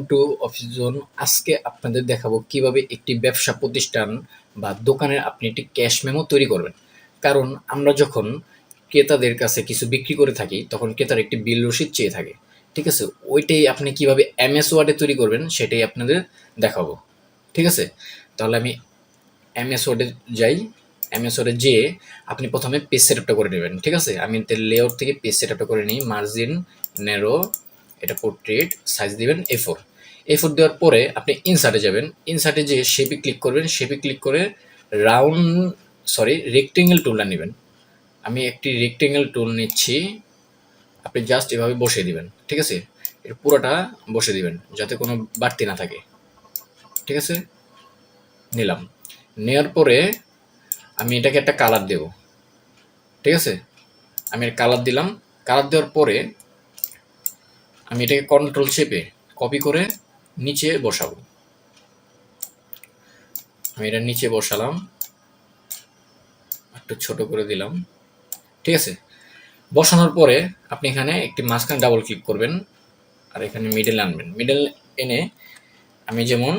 To office zone. আজকে আপনাদের দেখাবো কিভাবে একটি ব্যবসা প্রতিষ্ঠান বা দোকানের আপনি একটি ক্যাশ মেমো তৈরি করবেন। কারণ আমরা যখন ক্রেতাদের কাছে কিছু বিক্রি করে থাকি তখন ক্রেতার একটি বিল রসিদ চেয়ে থাকে, ঠিক আছে? ওইটাই আপনি কিভাবে এমএস ওয়ার্ডে তৈরি করবেন সেটাই আপনাদের দেখাবো, ঠিক আছে? তাহলে আমি এমএস ওয়ার্ডে যাই। এমএস ওয়ার্ডে যেয়ে আপনি প্রথমে পেজ সেটআপটা করে নেবেন, ঠিক আছে? আমি লেআউট থেকে পেজ সেটআপটা করে নিই। মার্জিন ন্যারো, এটা পোর্ট্রেট, সাইজ দিবেন A4। A4 দেওয়ার পরে আপনি ইনসার্টে যাবেন। ইনসার্টে যেয়ে শেপে ক্লিক করবেন। শেপে ক্লিক করে রাউন্ড রেক্টেঙ্গেল টুলটা নেবেন। আমি একটি রেক্টেঙ্গেল টুল নিচ্ছি। আপনি জাস্ট এভাবে বসিয়ে দিবেন, ঠিক আছে? এর পুরোটা বসে দিবেন যাতে কোনো বাড়তি না থাকে, ঠিক আছে? নিলাম। নেওয়ার পরে আমি এটাকে একটা কালার দেব, ঠিক আছে? আমি এর কালার দিলাম। কালার দেওয়ার পরে আমি এটাকে কন্ট্রোল শেপে কপি করে নিচে বসাবো। আমি এটা নিচে বসালাম, একটু ছোট করে দিলাম, ঠিক আছে? বসানোর পরে আপনি এখানে একটি মাঝখানে ডাবল ক্লিক করবেন আর এখানে মিডল আনবেন। মিডল এনে আমি যেমন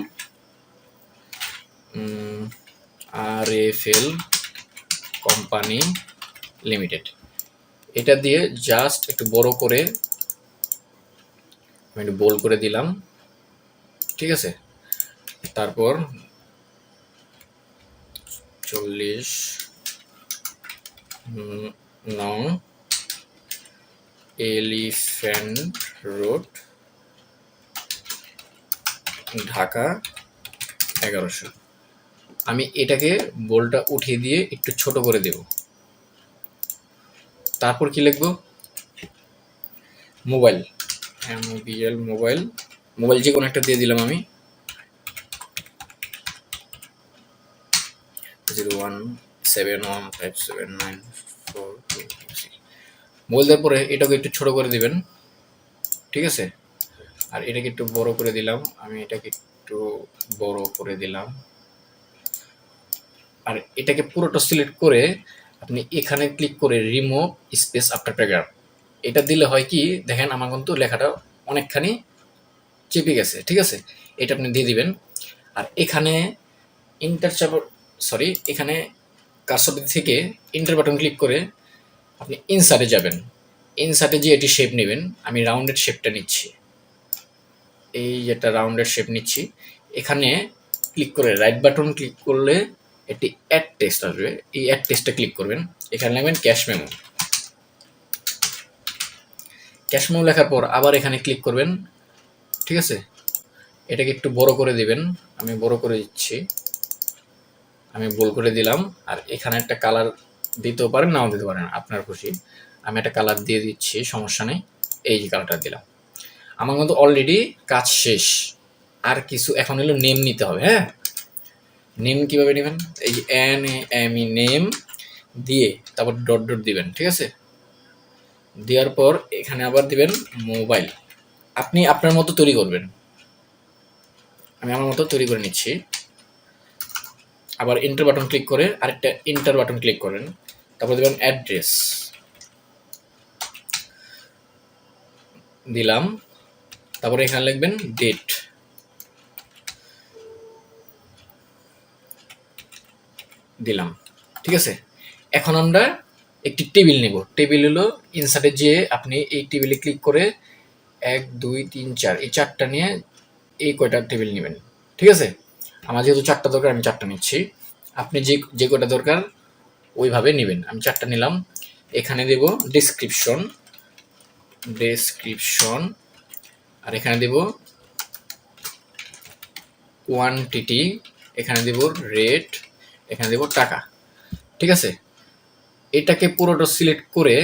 RFL কোম্পানি লিমিটেড এটা দিয়ে জাস্ট একটু বড় করে আমি একটু বোল্ড করে দিলাম, ঠিক আছে? তারপর 40 নং এলিফ্যান্ট রোড, ঢাকা 1100। আমি এটাকে বোল্ডটা উঠিয়ে দিয়ে একটু ছোট করে দেব। তারপর কি লিখবো? মোবাইল, মোবাইল, মোবাইল যে কোনো একটা দিয়ে দিলাম আমি। 017157942. মোবাইল দেওয়ার পরে এটাকে একটু ছোট করে দিবেন, ঠিক আছে? আর এটাকে একটু বড় করে দিলাম। আমি এটাকে একটু বড় করে দিলাম। আর এটাকে পুরোটা সিলেক্ট করে আপনি এখানে ক্লিক করে রিমুভ স্পেস আফটার প্যারাগ্রাফ এটা দিলে হয় কি দেখেন, আমার কিন্তু লেখাটা অনেকখানি চেপে গেছে, ঠিক আছে? এটা আপনি দিয়ে দিবেন। আর এখানে এখানে কার্সর থেকে ইন্টার বাটন ক্লিক করে আপনি ইনসার্টে যাবেন। ইনসার্টে যে এটি শেপ নেবেন, আমি রাউন্ডেড শেপটা নিচ্ছি। এই যেটা রাউন্ডেড শেপ নিচ্ছি, এখানে ক্লিক করে রাইট বাটন ক্লিক করলে একটি অ্যাড টেক্সট আসবে। এই অ্যাড টেক্সটটা ক্লিক করবেন। এখানে লিখবেন ক্যাশ মেমো। ক্যাশ মেমো লেখার পর আবার এখানে ক্লিক করবেন, ঠিক আছে? এটাকে একটু বড় করে দিবেন। আমি বড় করে দিচ্ছি, আমি বোল্ড করে দিলাম। আর এখানে একটা কালার দিতেও পারেন, নাও দিতে পারেন, আপনার খুশি। আমি একটা কালার দিয়ে দিচ্ছি, সমস্যা নেই। এই যে কালারটা দিলাম। আমার কিন্তু অলরেডি কাজ শেষ। আর কিছু এখন হলো নেম নিতে হবে। হ্যাঁ, নেম কিভাবে নেবেন? এই যে নেম দিয়ে তারপর ডট ডট দিবেন, ঠিক আছে? দেওয়ার পর এখানে আবার দিবেন মোবাইল। আপনি আপনার মতো তৈরি করবেন। আমি আমার মতো তৈরি করে নিচ্ছি। আবার এন্টার বাটন ক্লিক করে আরেকটা এন্টার বাটন ক্লিক করেন। তারপর দেবেন অ্যাড্রেস, দিলাম। তারপরে এখানে লিখবেন ডেট, দিলাম, ঠিক আছে? এখন আমরা একটি টেবিল নেব। টেবিল হলো ইনসার্টে যেয়ে আপনি এই টেবিলে ক্লিক করে 1 2 3 4 এই চারটা নিয়ে এই কয়টা টেবিল নেবেন, ঠিক আছে? আমার যেহেতু চারটা দরকার আমি চারটা নিচ্ছি। আপনি যে কয়টা দরকার ওইভাবে নেবেন। আমি চারটা নিলাম। এখানে দেব ডেসক্রিপশন, আর এখানে দেব কোয়ান্টিটি, এখানে দেব রেট, এখানে দেব টাকা, ঠিক আছে? এটাকে পুরোটা সিলেক্ট করে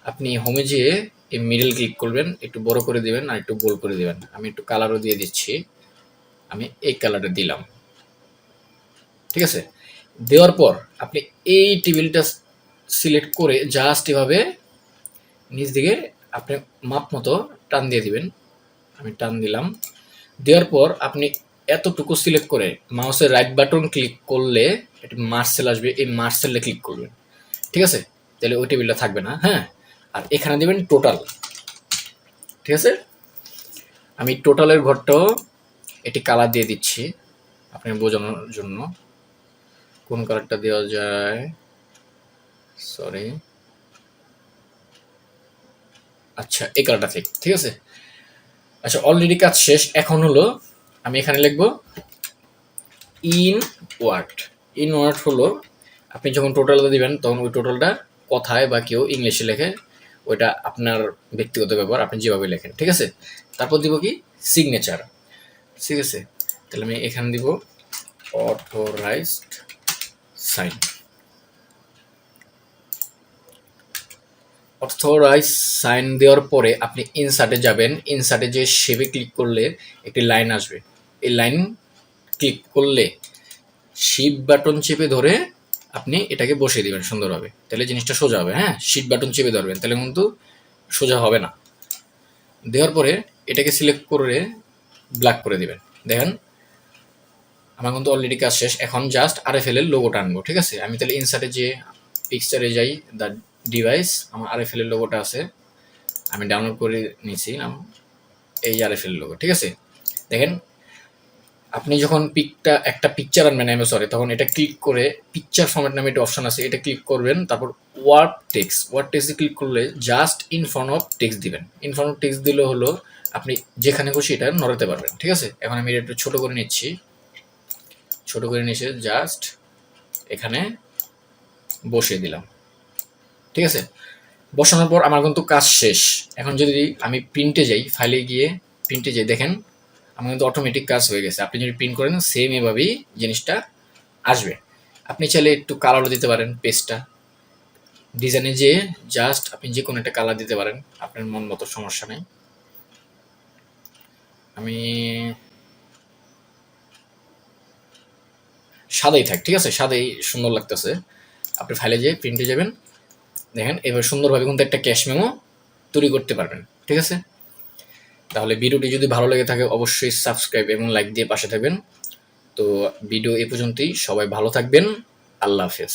আপনি হোমে যেয়ে এই মিডল ক্লিক করবেন, একটু বড় করে দিবেন আর একটু গোল করে দিবেন। আমি একটু কালারও দিয়ে দিচ্ছি। আমি এই কালারটা দিলাম, ঠিক আছে? দেওয়ার পর আপনি এই টেবিলটা সিলেক্ট করে জাস্ট এভাবে নিচ দিকে আপনি মাপ মতো টান দিয়ে দিবেন। আমি টান দিলাম। দেওয়ার পর আপনি এতটুকু সিলেক্ট করে মাউসের রাইট বাটন ক্লিক করলে একটি মার্সেল আসবে, এই মার্সেলে ক্লিক করবেন, ঠিক আছে? তাহলে ওই টেবিলটা থাকবে না। হ্যাঁ, আর এখানে দেবেন টোটাল, ঠিক আছে? আমি টোটালের ঘরটাও এটি কালার দিয়ে দিচ্ছি আপনার বোঝানোর জন্য। কোন কালারটা দেওয়া যায়, সরি, আচ্ছা এই কালারটা ঠিক আছে। আচ্ছা অলরেডি কাজ শেষ। এখন হলো আমি এখানে লিখবো ইন ওয়ার্ড। ইন ওয়ার্ড হলো আপনি যখন টোটালটা দিবেন তখন ওই টোটালটা কথায় বা কেউ ইংলিশে লেখে, ওইটা আপনার ব্যক্তিগত ব্যাপার, আপনি যেভাবে লেখেন, ঠিক আছে। তারপর দিব কি সিগনেচার, ঠিক আছে। তাহলে আমি এখানে দিব অথরাইজড সাইন। অথরাইজ সাইন দেওয়ার পরে আপনি ইনসার্টে যাবেন। ইনসার্টে যে শেপে ক্লিক করলে একটি লাইন আসবে, এই লাইন ক্লিক করলে শিফট বাটন চেপে ধরে আপনি এটাকে বসিয়ে দিবেন সুন্দরভাবে, তাহলে জিনিসটা সোজা হবে। হ্যাঁ, শিফট বাটন চেপে ধরবেন, তাহলে কিন্তু সোজা হবে না। দেওয়ার পরে এটাকে সিলেক্ট করে ব্ল্যাক করে দিবেন। দেখেন আমার কিন্তু অলরেডি কাজ শেষ। এখন জাস্ট আরএফএল এর লোগোটা আনবো, ঠিক আছে। আমি তাহলে ইনসার্টে যে পিকচারে যাই, দ্য ডিভাইস, আমার আরএফএল এর লোগোটা আছে, আমি ডাউনলোড করে নিয়েছিলাম, এই আরএফএল লোগো, ঠিক আছে। দেখেন আপনি যখন একটা পিকচার আনবেন সরি, তখন এটা ক্লিক করে পিকচার ফরম্যাট নামে একটা অপশন আছে, এটা ক্লিক করবেন। তারপর ওয়ার্ড টেক্সটে ক্লিক করলে just in front of text দিবেন। ইন ফ্রন্ট অফ টেক্সট দিলে হলো আপনি যেখানে খুশি এটা নড়াতে পারবেন, ঠিক আছে। এখন আমি এটা একটু ছোট করে নিচ্ছি, ছোট করে নিয়ে জাস্ট এখানে বসিয়ে দিলাম, ঠিক আছে। বসানোর পর আমার কিন্তু কাজ শেষ। এখন যদি আমি প্রিন্টে যাই, ফাইলে গিয়ে প্রিন্টে যাই, দেখেন আমার কিন্তু অটোমেটিক কাজ হয়ে গেছে। আপনি যদি প্রিন্ট করেন সেম এভাবেই জিনিসটা আসবে। আপনি চাইলে একটু কালারও দিতে পারেন, পেজটা ডিজাইনে যেয়ে জাস্ট আপনি যে কোনো একটা কালার দিতে পারেন, আপনার মন মতো, সমস্যা নেই। আমি সাদাই থাক, ঠিক আছে, সাদাই সুন্দর লাগতেছে। আপনি ফাইলে যেয়ে প্রিন্টে যাবেন, দেখেন এবার সুন্দরভাবে কিন্তু একটা ক্যাশ মেমো তৈরি করতে পারবেন, ঠিক আছে। তাহলে ভিডিওটি যদি ভালো লেগে থাকে অবশ্যই সাবস্ক্রাইব এবং লাইক দিয়ে পাশে থাকবেন। তো ভিডিও এ পর্যন্তই, সবাই ভালো থাকবেন, আল্লাহ হাফেজ।